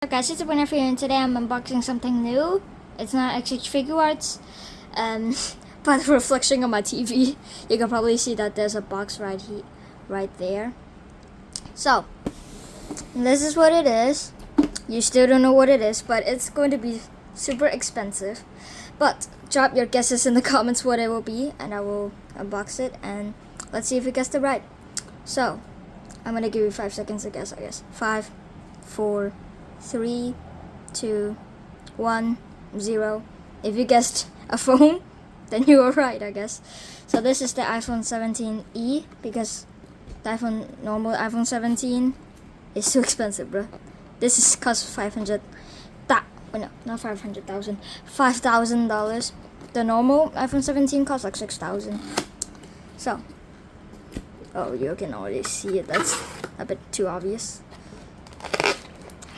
Hi guys, it's Winner here, and today I'm unboxing something new. It's not actually Figuarts, but reflection on my TV. You can probably see that there's a box right there. So, this is what it is. You still don't know what it is, but it's going to be super expensive. But drop your guesses in the comments what it will be, and I will unbox it, and let's see if you guessed it right. So, I'm gonna give you 5 seconds to guess, I guess. 5, 4, 3, 2, 1, 0. If you guessed a phone, then you were right, I guess. So this is the iPhone 17e because the normal iPhone 17 is too expensive, bro. This is cost 500. No, not 500,000. $5,000. The normal iPhone 17 costs like 6,000. So, oh, you can already see it. That's a bit too obvious.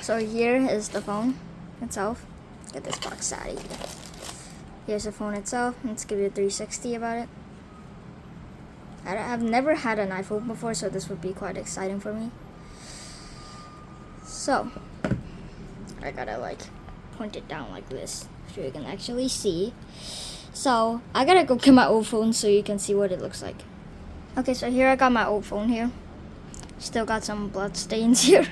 So here is the phone itself. Get this box out of here. Here's the phone itself. Let's give you a 360 about it. I've never had an iPhone before, so this would be quite exciting for me. So, I gotta point it down like this so you can actually see. So, I gotta go get my old phone so you can see what it looks like. Okay, so here I got my old phone here. Still got some blood stains here.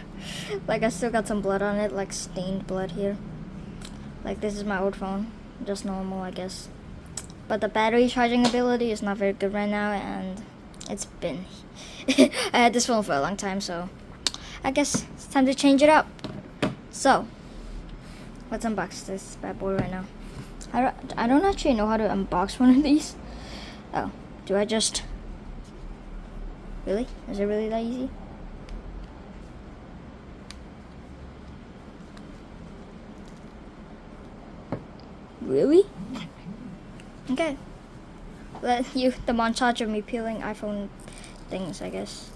I still got some blood on it, like stained blood here. This is my old phone, just normal, I guess. But the battery charging ability is not very good right now, and it's been I had this phone for a long time, so I guess it's time to change it up. So let's unbox this bad boy right now. I don't actually know how to unbox one of these. Oh, do I just really? Is it really that easy? Really? Okay. Let you the montage of me peeling iPhone things, I guess.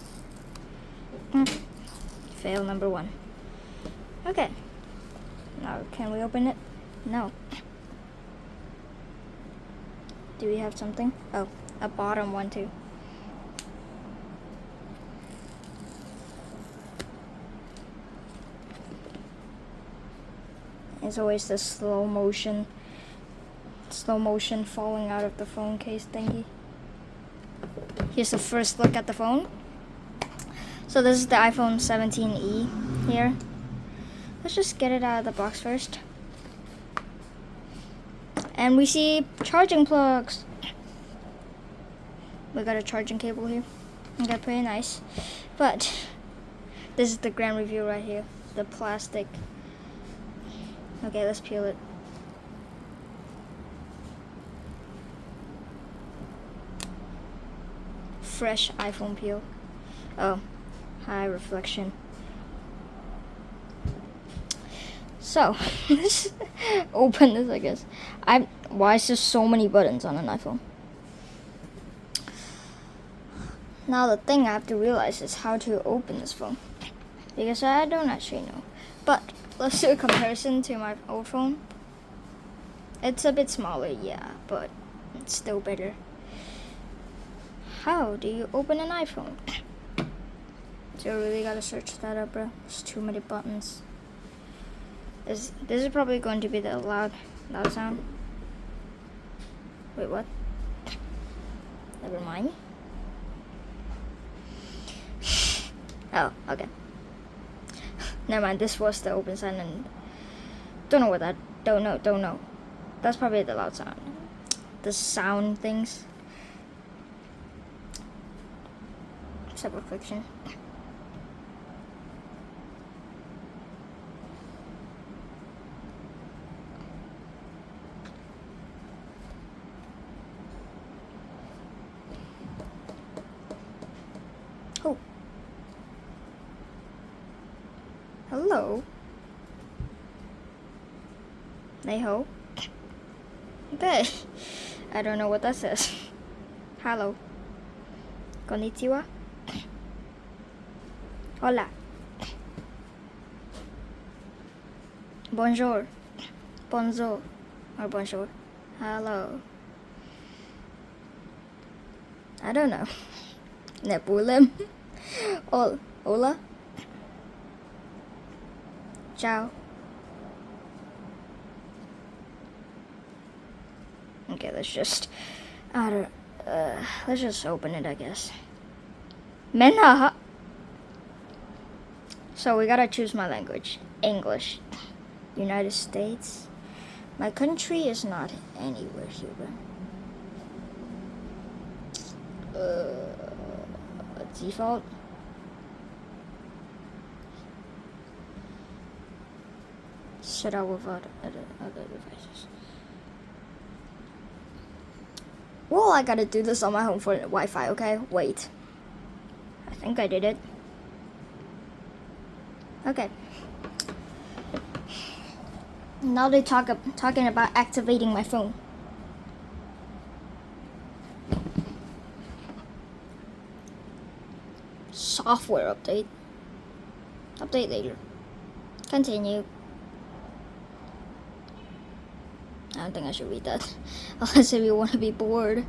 Fail number 1. Okay. Now can we open it? No. Do we have something? Oh, a bottom one too. It's always the slow motion falling out of the phone case thingy. Here's the first look at the phone. So this is the iPhone 17e here. Let's just get it out of the box first. And we see charging plugs. We got a charging cable here. Okay, pretty nice. But this is the grand review right here. The plastic. Okay, let's peel it. Fresh iPhone peel. Oh, high reflection. So, let's open this, I guess. Why is there so many buttons on an iPhone? Now the thing I have to realize is how to open this phone. Because I don't actually know. But let's do a comparison to my old phone. It's a bit smaller, yeah, but it's still better. How do you open an iPhone? So you really gotta search that up, bro. There's too many buttons. This is probably going to be the loud sound. Wait, what? Never mind. Oh, okay. Never mind, this was the open sign, and don't know what that, don't know. That's probably the loud sound. The sound things. Except reflection. Oh. Hello. Neho. Okay. I don't know what that says. Hello. Konnichiwa. Hola. Bonjour. Bonjour. Or bonjour. Hello. I don't know. Nebulem. Hola. Ciao. Okay, let's just open it, I guess. Menha. So we gotta choose my language. English. United States. My country is not anywhere here. Default. Set out without other devices. Well, I gotta do this on my home for Wi-Fi, okay? Wait. I think I did it. Okay. Now they're talking about activating my phone. Software update. Update later. Continue. I don't think I should read that. Unless if you want to be bored.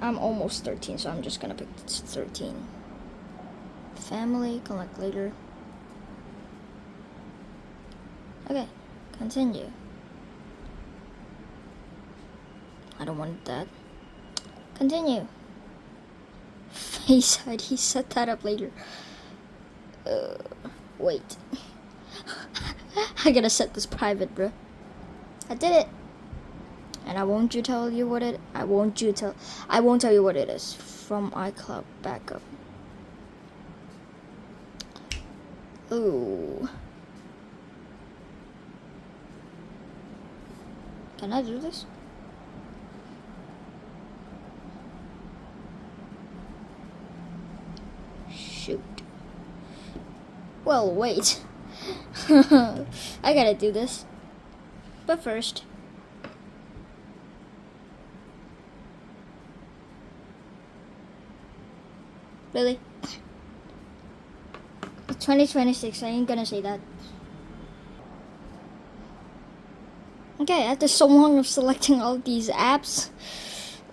I'm almost 13, so I'm just gonna pick 13. Family, collect later. Okay, continue. I don't want that. Continue. Face ID, set that up later. Wait. I gotta set this private, bro. I did it. And I won't tell you what it is. From iCloud backup. Ooh. Can I do this? Shoot. Well, wait. I gotta do this. But first. Really? It's 2026, I ain't gonna say that. Okay, after so long of selecting all these apps,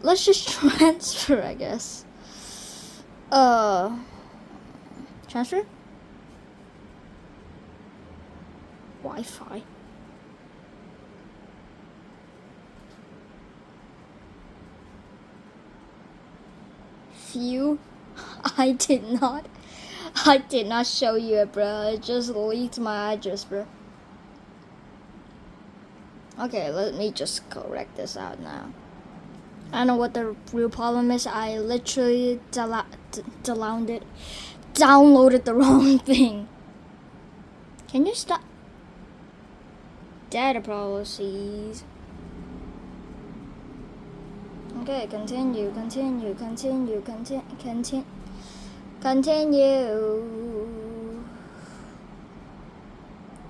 let's just transfer, I guess. Transfer? Wi-Fi. Few? I did not show you it, bro. It just leaked my address, bro. Okay, let me just correct this out now. I don't know what the real problem is. I literally downloaded the wrong thing. Can you stop? Data policies. Okay, continue.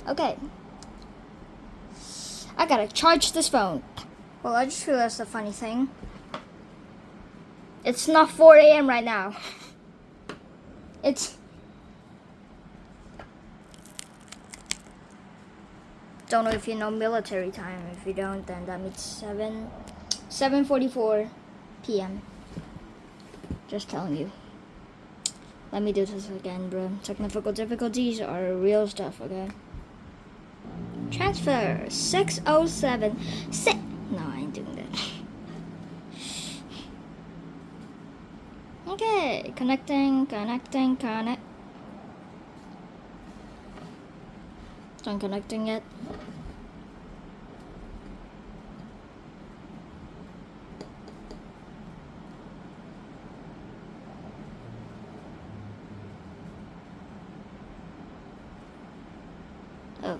Okay. I gotta charge this phone. Well, I just realized a funny thing. It's not 4 a.m. right now. It's... Don't know if you know military time. If you don't, then that means 7:44 p.m. Just telling you. Let me do this again, bro. Technical difficulties are real stuff, okay? Transfer 607. No, I ain't doing that. Okay, connecting. Not connecting yet. Oh.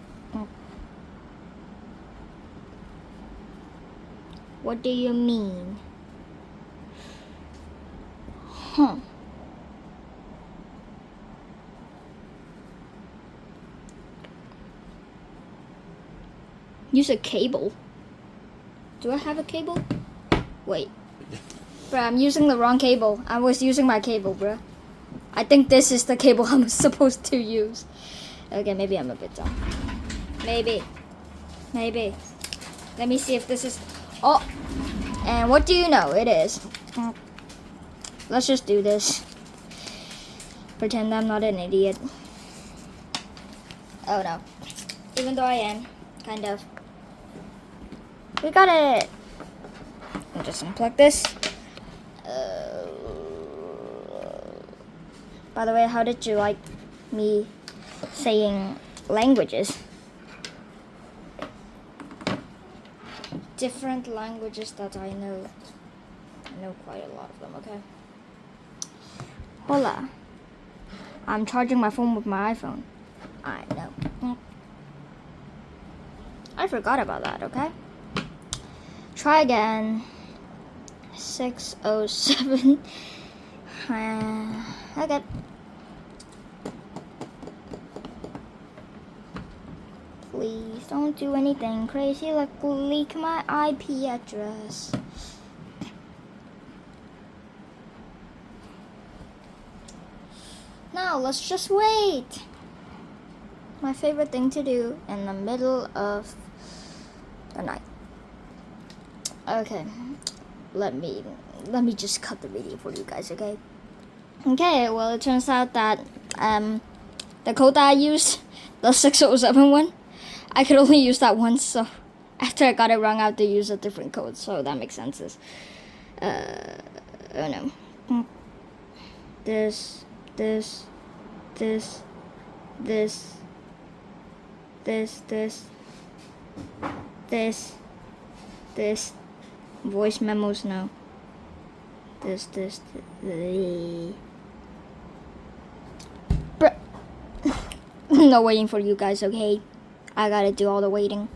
What do you mean? Huh. Use a cable. Do I have a cable? Wait. Bruh, I'm using the wrong cable. I was using my cable, bruh. I think this is the cable I'm supposed to use. Okay, maybe I'm a bit dumb. Maybe. Let me see if this is... Oh! And what do you know? It is. Let's just do this. Pretend I'm not an idiot. Oh no. Even though I am. Kind of. We got it. I'll just unplug this. By the way, how did you like me saying languages? Different languages that I know. I know quite a lot of them, okay? Hola. I'm charging my phone with my iPhone. I know. I forgot about that, okay? Try again. 607. Okay. Please don't do anything crazy like leak my IP address. Now let's just wait. My favorite thing to do in the middle of the night. Okay, let me just cut the video for you guys, okay? Okay, well it turns out that the code that I used, the 607 one, I could only use that once, so after I got it wrong I have to use a different code, so that makes sense. Oh no. This voice memos now. No waiting for you guys, okay? I gotta do all the waiting.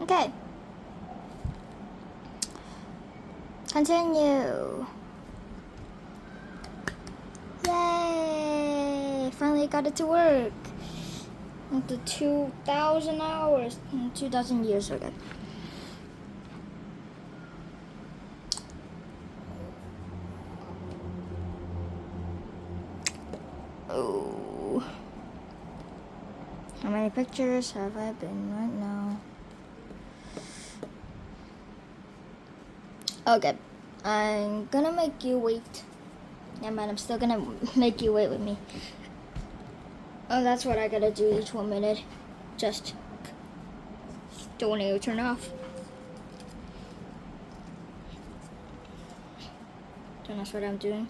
Okay. Continue. Yay! Finally got it to work. After 2,000 hours, 2,000 years, okay. Oh. How many pictures have I been right now? Okay. I'm gonna make you wait. Yeah, man, I'm still gonna make you wait with me. Oh, that's what I gotta do each 1 minute. Just don't need to turn off. Don't ask what I'm doing.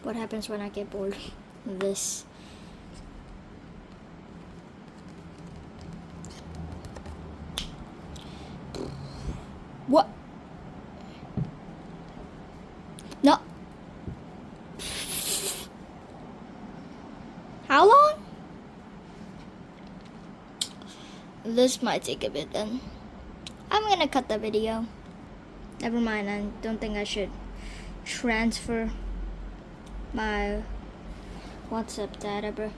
What happens when I get bored of this? What? No. How long? This might take a bit then. I'm gonna cut the video. Never mind, I don't think I should transfer my WhatsApp data, bro.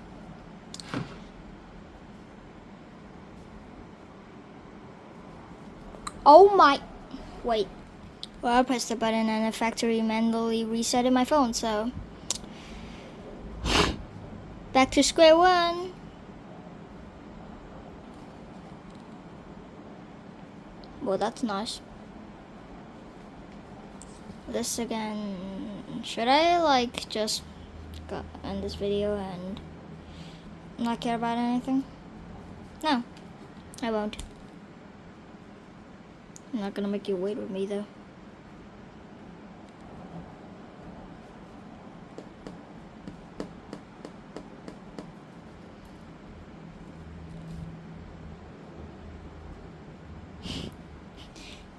Oh my, wait. Well, I pressed the button and the factory manually resetted my phone, so back to square one. Well, that's nice. This again. Should I like just end this video and not care about anything? No, I won't. I'm not gonna make you wait with me though.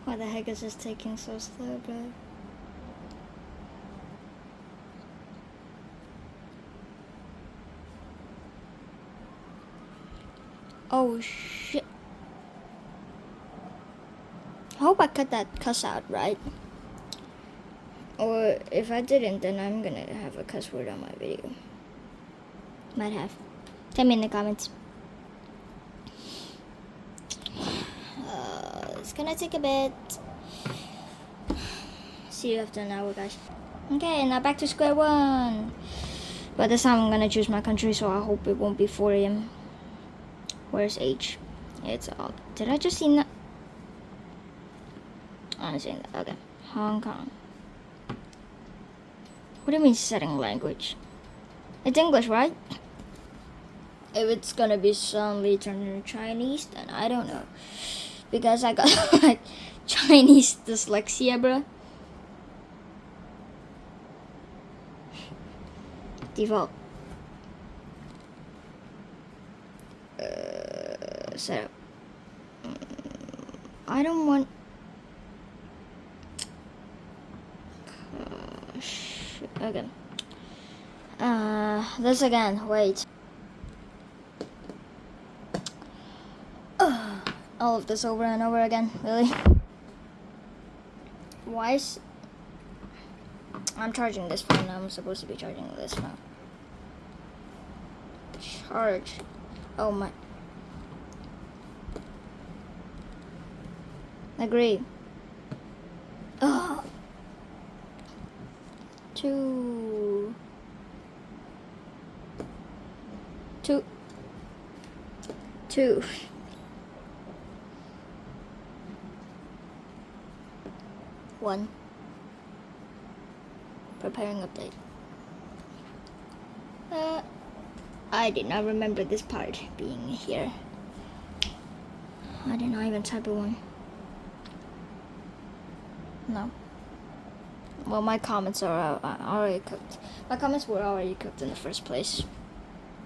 Why the heck is this taking so slow, bro? Oh shit. I hope I cut that cuss out, right? Or if I didn't, then I'm gonna have a cuss word on my video. Might have. Tell me in the comments. It's gonna take a bit. See you after an hour, guys. Okay, now back to square one. But this time I'm gonna choose my country, so I hope it won't be 4 a.m. Where's H? It's all. Did I just see that? I'm seeing that. Okay. Hong Kong. What do you mean setting language? It's English, right? If it's gonna be suddenly turned into Chinese, then I don't know. Because I got like Chinese dyslexia, bro. Default. Setup. I don't want. Okay. This again. Wait. All of this over and over again. Really? Why is... I'm charging this phone. I'm supposed to be charging this phone. Charge. Oh my. Agree. Oh. Two. 1. Preparing update. I did not remember this part being here. I did not even type a 1. No. Well, my comments are already cooked. My comments were already cooked in the first place.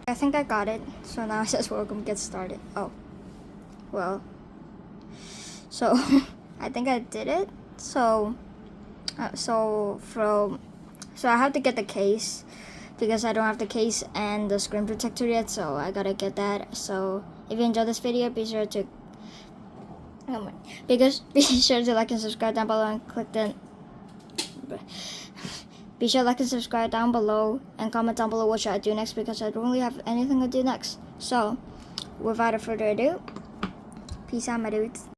I think I got it. So now it says welcome, get started. Oh. Well. So, I think I did it. So I have to get the case because I don't have the case and the screen protector yet, so I gotta get that. So if you enjoyed this video, be sure to be sure to like and subscribe down below and click the be sure to like and subscribe down below and comment down below what should I do next, because I don't really have anything to do next. So without further ado, peace out, my dudes.